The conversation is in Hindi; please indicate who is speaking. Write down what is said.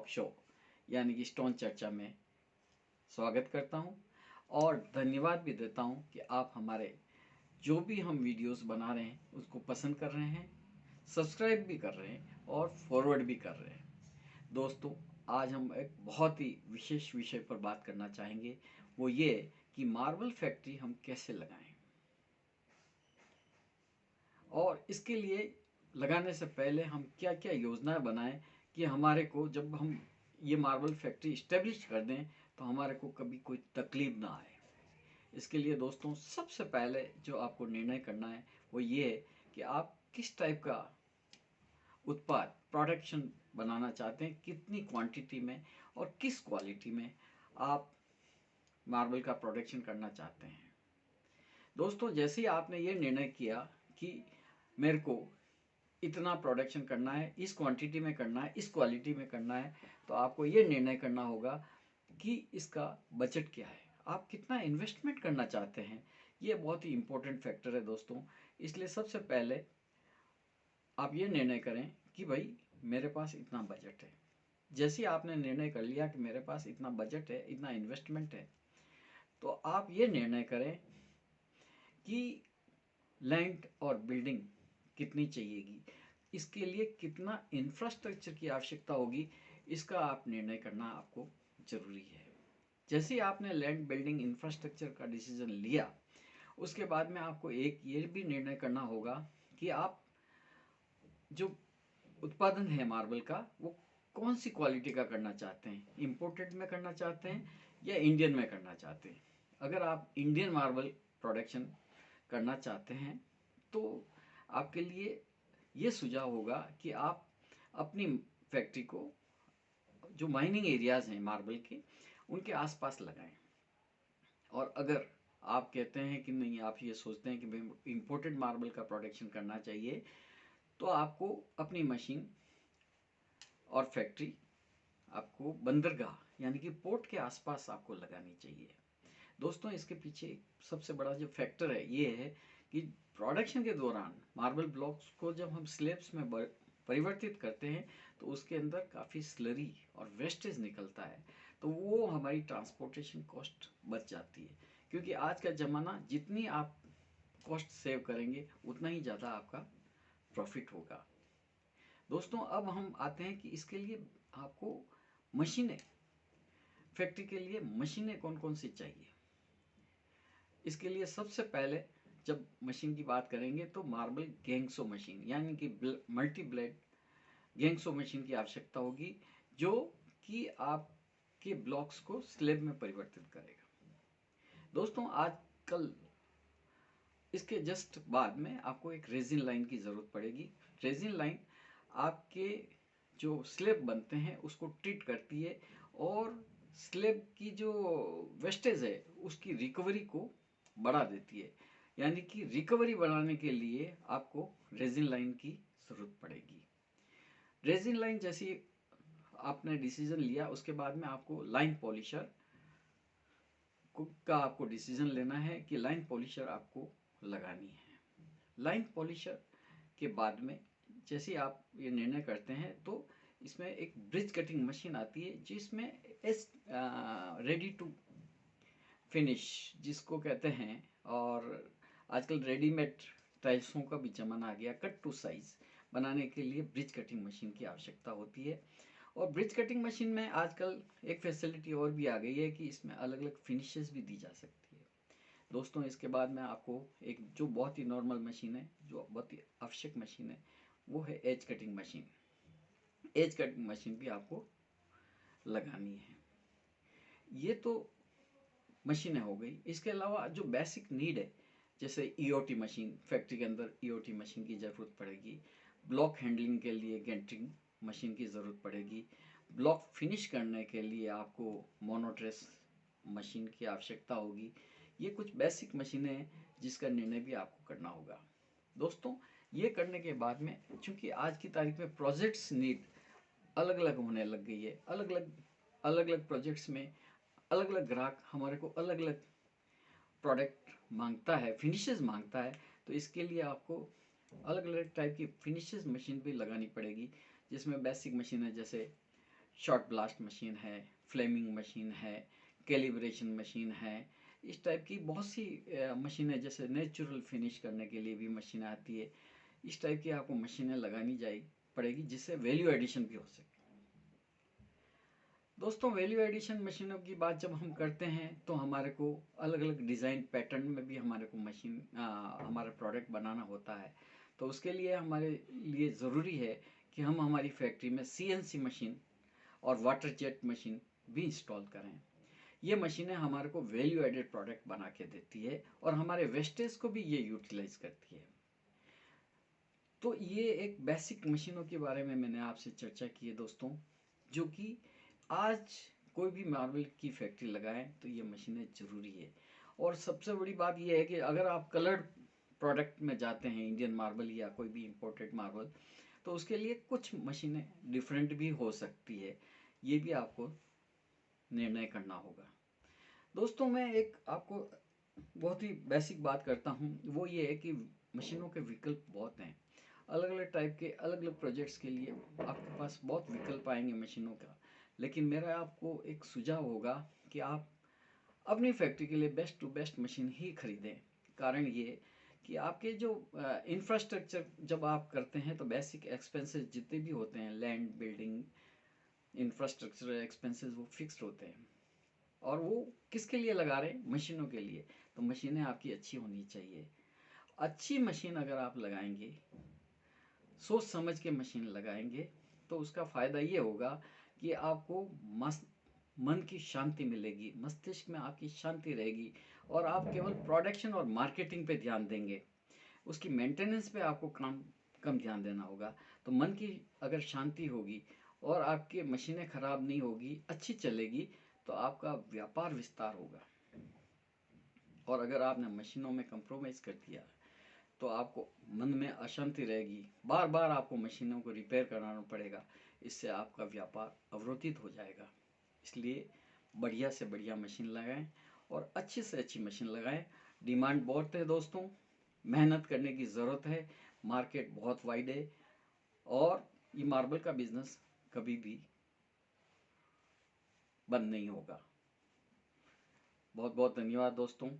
Speaker 1: टॉप शो यानी कि स्टोन चर्चा में स्वागत करता हूं और धन्यवाद भी देता हूं कि आप हमारे जो भी हम वीडियोस बना रहे हैं उसको पसंद कर रहे हैं, सब्सक्राइब भी कर रहे हैं और फॉरवर्ड भी कर रहे हैं। दोस्तों, आज हम एक बहुत ही विशेष विषय पर बात करना चाहेंगे, वो ये कि मार्बल फैक्ट्री हम कैसे लगाएं और इसके लिए लगाने से पहले हम क्या क्या योजनाएं बनाएं कि हमारे को जब हम ये मार्बल फैक्ट्री इस्टेब्लिश कर दें तो हमारे को कभी कोई तकलीफ ना आए। इसके लिए दोस्तों सबसे पहले जो आपको निर्णय करना है वो ये है कि आप किस टाइप का उत्पाद प्रोडक्शन बनाना चाहते हैं, कितनी क्वांटिटी में और किस क्वालिटी में आप मार्बल का प्रोडक्शन करना चाहते हैं। दोस्तों, जैसे ही आपने ये निर्णय किया कि मेरे को इतना प्रोडक्शन करना है, इस क्वांटिटी में करना है, इस क्वालिटी में करना है, तो आपको ये निर्णय करना होगा कि इसका बजट क्या है, आप कितना इन्वेस्टमेंट करना चाहते हैं। ये बहुत ही इम्पोर्टेंट फैक्टर है दोस्तों। इसलिए सबसे पहले आप ये निर्णय करें कि भाई मेरे पास इतना बजट है। जैसे ही आपने निर्णय कर लिया कि मेरे पास इतना बजट है, इतना इन्वेस्टमेंट है, तो आप ये निर्णय करें कि लैंड और बिल्डिंग कितनी चाहिएगी, इसके लिए कितना इंफ्रास्ट्रक्चर की आवश्यकता होगी, इसका आप निर्णय करना आपको ज़रूरी है। जैसे ही आपने लैंड बिल्डिंग इंफ्रास्ट्रक्चर का डिसीजन लिया, उसके बाद में आपको एक ये भी निर्णय करना होगा कि आप जो उत्पादन है मार्बल का वो कौन सी क्वालिटी का करना चाहते हैं, इम्पोर्टेड में करना चाहते हैं या इंडियन में करना चाहते हैं। अगर आप इंडियन मार्बल प्रोडक्शन करना चाहते हैं तो आपके लिए ये सुझाव होगा कि आप अपनी फैक्ट्री को जो माइनिंग एरियाज़ हैं मार्बल के उनके आसपास लगाएं। और अगर आप कहते हैं कि नहीं, आप ये सोचते हैं कि इम्पोर्टेड मार्बल का प्रोडक्शन करना चाहिए, तो आपको अपनी मशीन और फैक्ट्री आपको बंदरगाह यानी कि पोर्ट के आसपास आपको लगानी चाहिए। दोस्तों, इसके पीछे सबसे बड़ा जो फैक्टर है ये है कि प्रोडक्शन के दौरान मार्बल ब्लॉक्स को जब हम स्लैब्स में परिवर्तित करते हैं तो उसके अंदर काफ़ी स्लरी और वेस्टेज निकलता है, तो वो हमारी ट्रांसपोर्टेशन कॉस्ट बच जाती है। क्योंकि आज का ज़माना, जितनी आप कॉस्ट सेव करेंगे उतना ही ज़्यादा आपका प्रॉफिट होगा। दोस्तों, अब हम आते हैं कि इसके लिए आपको मशीनें, फैक्ट्री के लिए मशीनें कौन कौन सी चाहिए। इसके लिए सबसे पहले जब मशीन की बात करेंगे तो मार्बल गैंगसो मशीन यानी कि मल्टी ब्लेड गैंगसो मशीन की आवश्यकता होगी, जो कि आपके ब्लॉक्स को स्लेब में परिवर्तित करेगा। दोस्तों, आजकल इसके जस्ट बाद में आपको एक रेजिन लाइन की ज़रूरत पड़ेगी। रेजिन लाइन आपके जो स्लेब बनते हैं उसको ट्रीट करती है और स्लेब की जो वेस्टेज है उसकी रिकवरी को बढ़ा देती है। यानी कि रिकवरी बढ़ाने के लिए आपको रेजिन लाइन की ज़रूरत पड़ेगी। रेजिन लाइन जैसी आपने डिसीजन लिया, उसके बाद में आपको लाइन पॉलिशर का आपको डिसीजन लेना है कि लाइन पॉलिशर आपको लगानी है। लाइन पॉलिशर के बाद में जैसे आप ये निर्णय करते हैं तो इसमें एक ब्रिज कटिंग मशीन आती है जिसमें रेडी टू फिनिश जिसको कहते हैं, और आजकल रेडीमेड टाइल्सों का भी ज़माना आ गया, कट टू साइज़ बनाने के लिए ब्रिज कटिंग मशीन की आवश्यकता होती है। और ब्रिज कटिंग मशीन में आजकल एक फैसिलिटी और भी आ गई है कि इसमें अलग अलग फिनिशेस भी दी जा सकती है। दोस्तों, इसके बाद में आपको एक जो बहुत ही नॉर्मल मशीन है, जो बहुत ही आवश्यक मशीन है, वो है edge cutting machine. Edge cutting machine भी आपको लगानी है। ये तो मशीनें हो गई। इसके अलावा जो बेसिक नीड है, जैसे ईओटी मशीन, फैक्ट्री के अंदर ईओटी मशीन की ज़रूरत पड़ेगी। ब्लॉक हैंडलिंग के लिए गेंटरिंग मशीन की ज़रूरत पड़ेगी। ब्लॉक फिनिश करने के लिए आपको मोनोट्रेस मशीन की आवश्यकता होगी। ये कुछ बेसिक मशीनें हैं जिसका निर्णय भी आपको करना होगा। दोस्तों, ये करने के बाद में, चूँकि आज की तारीख में प्रोजेक्ट्स नीड अलग अलग होने लग गई है, अलग अलग प्रोजेक्ट्स में अलग अलग ग्राहक हमारे को अलग अलग प्रोडक्ट मांगता है, फिनिशेस मांगता है, तो इसके लिए आपको अलग अलग टाइप की फिनिशेस मशीन भी लगानी पड़ेगी, जिसमें बेसिक मशीन है जैसे शॉर्ट ब्लास्ट मशीन है, फ्लेमिंग मशीन है, कैलिब्रेशन मशीन है। इस टाइप की बहुत सी मशीनें, जैसे नेचुरल फिनिश करने के लिए भी मशीन आती है। इस टाइप की आपको मशीनें लगानी पड़ेगी जिससे वैल्यू एडिशन भी हो सके। दोस्तों, वैल्यू एडिशन मशीनों की बात जब हम करते हैं तो हमारे को अलग अलग डिज़ाइन पैटर्न में भी हमारे को हमारा प्रोडक्ट बनाना होता है। तो उसके लिए हमारे लिए ज़रूरी है कि हम हमारी फैक्ट्री में CNC मशीन और वाटर जेट मशीन भी इंस्टॉल करें। ये मशीनें हमारे को वैल्यू एडेड प्रोडक्ट बना के देती है और हमारे वेस्टेज को भी ये यूटिलाइज करती है। तो ये एक बेसिक मशीनों के बारे में मैंने आपसे चर्चा की है दोस्तों, जो कि आज कोई भी मार्बल की फैक्ट्री लगाएं तो ये मशीनें ज़रूरी है। और सबसे बड़ी बात ये है कि अगर आप कलर्ड प्रोडक्ट में जाते हैं, इंडियन मार्बल या कोई भी इंपोर्टेड मार्बल, तो उसके लिए कुछ मशीनें डिफरेंट भी हो सकती है। ये भी आपको निर्णय करना होगा। दोस्तों, मैं एक आपको बहुत ही बेसिक बात करता हूँ, वो ये है कि मशीनों के विकल्प बहुत हैं। अलग अलग टाइप के अलग अलग प्रोजेक्ट्स के लिए आपके पास बहुत विकल्प आएंगे मशीनों का। लेकिन मेरा आपको एक सुझाव होगा कि आप अपनी फैक्ट्री के लिए बेस्ट टू बेस्ट मशीन ही खरीदें। कारण ये कि आपके जो इंफ्रास्ट्रक्चर जब आप करते हैं तो बेसिक एक्सपेंसेस जितने भी होते हैं, लैंड, बिल्डिंग, इंफ्रास्ट्रक्चर एक्सपेंसेस, वो फिक्स्ड होते हैं। और वो किसके लिए लगा रहे हैं? मशीनों के लिए। तो मशीनें आपकी अच्छी होनी चाहिए। अच्छी मशीन अगर आप लगाएंगे, सोच समझ के मशीन लगाएंगे, तो उसका फ़ायदा ये होगा कि आपको मन की शांति मिलेगी, मस्तिष्क में आपकी शांति रहेगी और आप केवल प्रोडक्शन और मार्केटिंग पे ध्यान देंगे। उसकी मेंटेनेंस पे आपको कम ध्यान देना होगा। तो मन की अगर शांति होगी और आपकी मशीनें ख़राब नहीं होगी, अच्छी चलेगी, तो आपका व्यापार विस्तार होगा। और अगर आपने मशीनों में कंप्रोमाइज़ कर दिया तो आपको मन में अशांति रहेगी, बार बार आपको मशीनों को रिपेयर कराना पड़ेगा। इससे आपका व्यापार अवरोधित हो जाएगा। इसलिए बढ़िया से बढ़िया मशीन लगाएं और अच्छी से अच्छी मशीन लगाएं। डिमांड बहुत है दोस्तों, मेहनत करने की ज़रूरत है, मार्केट बहुत वाइड है और ये मार्बल का बिजनेस कभी भी बंद नहीं होगा। बहुत बहुत धन्यवाद दोस्तों।